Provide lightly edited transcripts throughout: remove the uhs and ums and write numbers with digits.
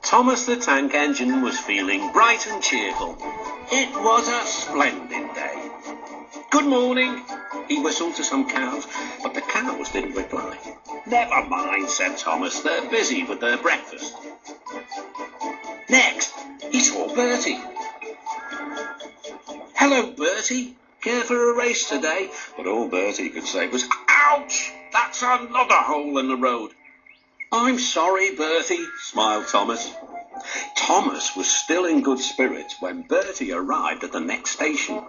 Thomas the Tank Engine was feeling bright and cheerful. It was a splendid day. "Good morning," he whistled to some cows, but the cows didn't reply. "Never mind," said Thomas, "they're busy with their breakfast." Next, he saw Bertie. "Hello, Bertie. Care for a race today?" But all Bertie could say was, "Ouch! That's another hole in the road." "I'm sorry, Bertie," smiled Thomas. Thomas was still in good spirits when Bertie arrived at the next station.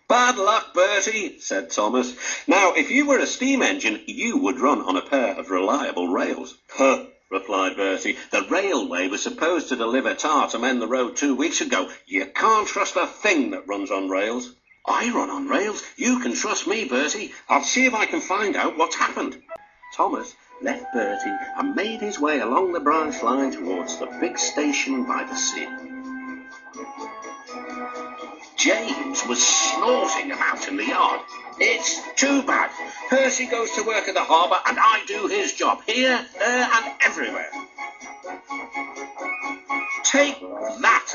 "Bad luck, Bertie," said Thomas. "Now, if you were a steam engine, you would run on a pair of reliable rails." "Huh," replied Bertie. "The railway was supposed to deliver tar to mend the road 2 weeks ago. You can't trust a thing that runs on rails." "I run on rails. You can trust me, Bertie. I'll see if I can find out what's happened." Thomas left Bertie and made his way along the branch line towards the big station by the sea. James was snorting about in the yard. "It's too bad. Percy goes to work at the harbour and I do his job, here, there and everywhere." "Take that!"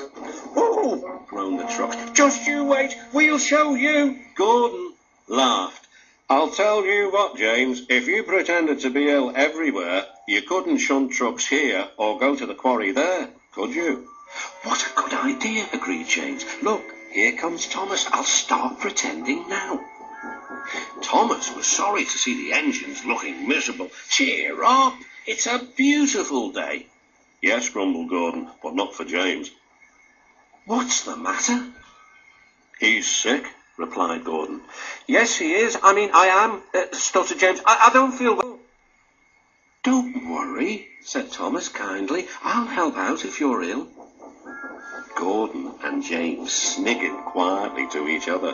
"Oh!" groaned the trucks. "Just you wait, we'll show you." Gordon laughed. "I'll tell you what, James, if you pretended to be ill everywhere, you couldn't shunt trucks here or go to the quarry there, could you?" "What a good idea," agreed James. "Look, here comes Thomas. I'll start pretending now." Thomas was sorry to see the engines looking miserable. "Cheer up, it's a beautiful day." "Yes," grumbled Gordon, "but not for James." "What's the matter?" "He's sick," replied Gordon. "Yes, he is. I am," stuttered James. I don't feel well." "Don't worry," said Thomas kindly. "I'll help out if you're ill." Gordon and James sniggered quietly to each other.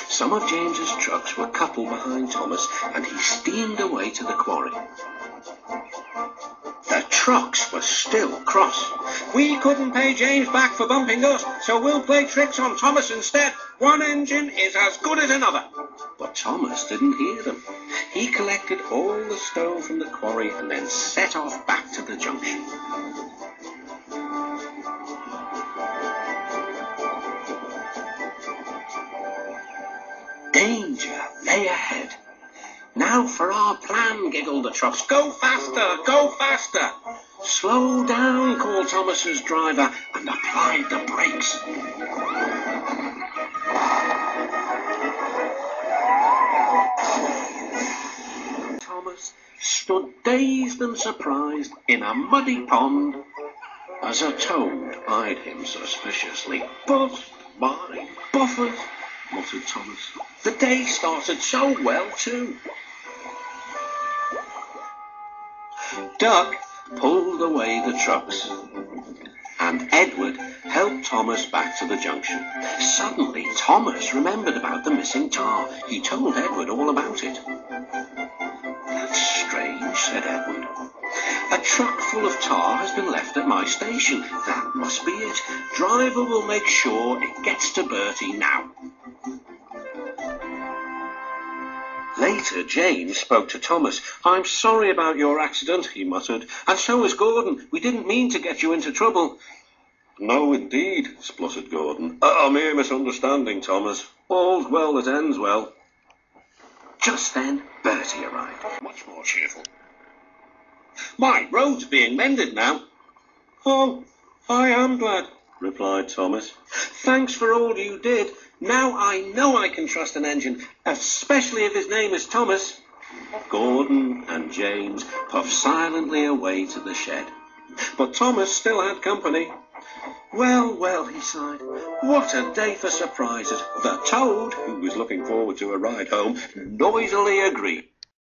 Some of James's trucks were coupled behind Thomas, and he steamed away to the quarry. The trucks were still cross. "We couldn't pay James back for bumping us, so we'll play tricks on Thomas instead. One engine is as good as another." But Thomas didn't hear them. He collected all the stone from the quarry and then set off back to the junction. Danger lay ahead. "Now for our plan," giggled the trucks. "Go faster, go faster." "Slow down," called Thomas's driver and applied the brakes. Thomas stood dazed and surprised in a muddy pond as a toad eyed him suspiciously. "But my buffers," muttered Thomas. The day started so well, too. Duck pulled away the trucks, and Edward helped Thomas back to the junction. Suddenly, Thomas remembered about the missing tar. He told Edward all about it. "That's strange," said Edward. "A truck full of tar has been left at my station. That must be it. Driver will make sure it gets to Bertie now." Later, James spoke to Thomas. "I'm sorry about your accident," he muttered. "And so is Gordon. We didn't mean to get you into trouble." "No, indeed," spluttered Gordon. "A mere misunderstanding, Thomas. All's well that ends well." Just then, Bertie arrived, much more cheerful. "My road's being mended now." "Oh, I am glad," replied Thomas. "Thanks for all you did. Now I know I can trust an engine, especially if his name is Thomas." Gordon and James puffed silently away to the shed. But Thomas still had company. "Well, well," he sighed, "what a day for surprises." The toad, who was looking forward to a ride home, noisily agreed.